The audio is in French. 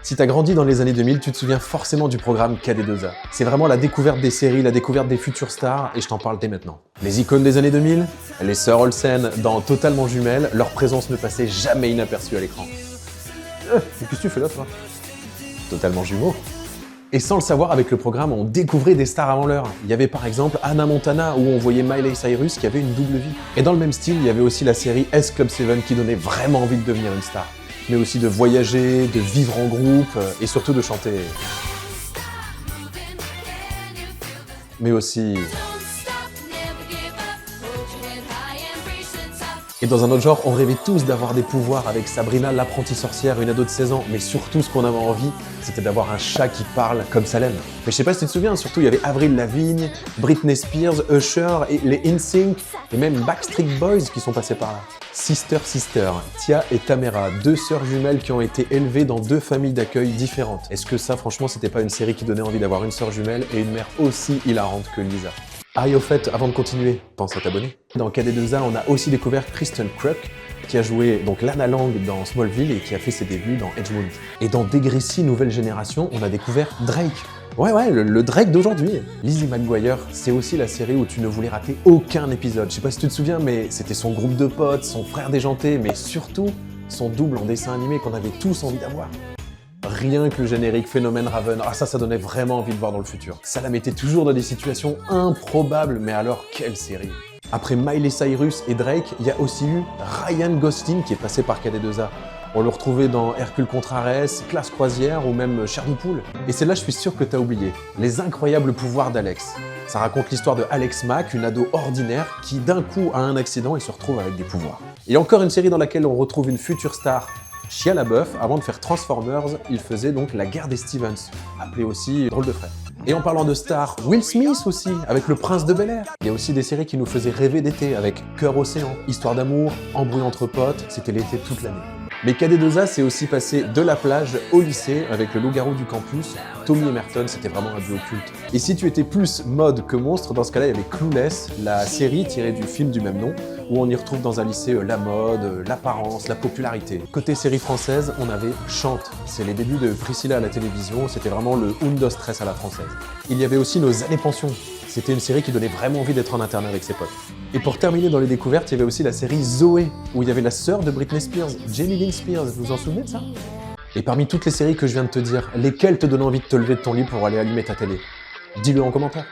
Si t'as grandi dans les années 2000, tu te souviens forcément du programme KD2A. C'est vraiment la découverte des séries, la découverte des futures stars, et je t'en parle dès maintenant. Les icônes des années 2000, les sœurs Olsen dans Totalement Jumelles, leur présence ne passait jamais inaperçue à l'écran. Qu'est-ce que tu fais là, toi? Totalement jumeaux. Et sans le savoir, avec le programme, on découvrait des stars avant l'heure. Il y avait par exemple Hannah Montana, où on voyait Miley Cyrus qui avait une double vie. Et dans le même style, il y avait aussi la série S Club 7 qui donnait vraiment envie de devenir une star. Mais aussi de voyager, de vivre en groupe, et surtout de chanter. Mais aussi... Et dans un autre genre, on rêvait tous d'avoir des pouvoirs avec Sabrina l'apprentie sorcière, une ado de 16 ans, mais surtout ce qu'on avait envie, c'était d'avoir un chat qui parle comme Salem. Mais je sais pas si tu te souviens, surtout il y avait Avril Lavigne, Britney Spears, Usher, et les NSYNC, et même Backstreet Boys qui sont passés par là. Sister Sister, Tia et Tamera, deux sœurs jumelles qui ont été élevées dans deux familles d'accueil différentes. Est-ce que ça, franchement, c'était pas une série qui donnait envie d'avoir une sœur jumelle et une mère aussi hilarante que Lisa? Ah et au fait, avant de continuer, pense à t'abonner. Dans KD2A, on a aussi découvert Kristen Kruk, qui a joué donc Lana Lang dans Smallville et qui a fait ses débuts dans Edgemont. Et dans Degrassi Nouvelle Génération, on a découvert Drake. Ouais, le Drake d'aujourd'hui. Lizzie McGuire, c'est aussi la série où tu ne voulais rater aucun épisode. Je sais pas si tu te souviens, mais c'était son groupe de potes, son frère déjanté, mais surtout son double en dessin animé qu'on avait tous envie d'avoir. Rien que le générique Phénomène Raven, ça donnait vraiment envie de voir dans le futur. Ça la mettait toujours dans des situations improbables, mais alors quelle série! Après Miley Cyrus et Drake, il y a aussi eu Ryan Gosling qui est passé par KD2A. On le retrouvait dans Hercule contre Arès, Classe Croisière ou même Chair de Poule. Et celle-là, je suis sûr que t'as oublié. Les incroyables pouvoirs d'Alex. Ça raconte l'histoire de Alex Mack, une ado ordinaire qui d'un coup a un accident et se retrouve avec des pouvoirs. Et encore une série dans laquelle on retrouve une future star, Shia LaBeouf. Avant de faire Transformers, il faisait donc La Guerre des Stevens, appelé aussi Drôle de frère. Et en parlant de stars, Will Smith aussi, avec Le Prince de Bel-Air. Il y a aussi des séries qui nous faisaient rêver d'été, avec Cœur Océan, Histoire d'amour, Embrouille entre potes, c'était l'été toute l'année. Mais KD2A s'est aussi passé de la plage au lycée avec le loup-garou du campus. Tommy et Merton, c'était vraiment un duo culte. Et si tu étais plus mode que monstre, dans ce cas-là, il y avait Clueless, la série tirée du film du même nom, où on y retrouve dans un lycée la mode, l'apparence, la popularité. Côté série française, on avait Chante. C'est les débuts de Priscilla à la télévision, c'était vraiment le Undo Stress à la française. Il y avait aussi Nos années pension. C'était une série qui donnait vraiment envie d'être en internat avec ses potes. Et pour terminer dans les découvertes, il y avait aussi la série Zoé, où il y avait la sœur de Britney Spears, Jamie Lynn Spears, vous vous en souvenez de ça? Et parmi toutes les séries que je viens de te dire, lesquelles te donnent envie de te lever de ton lit pour aller allumer ta télé? Dis-le en commentaire.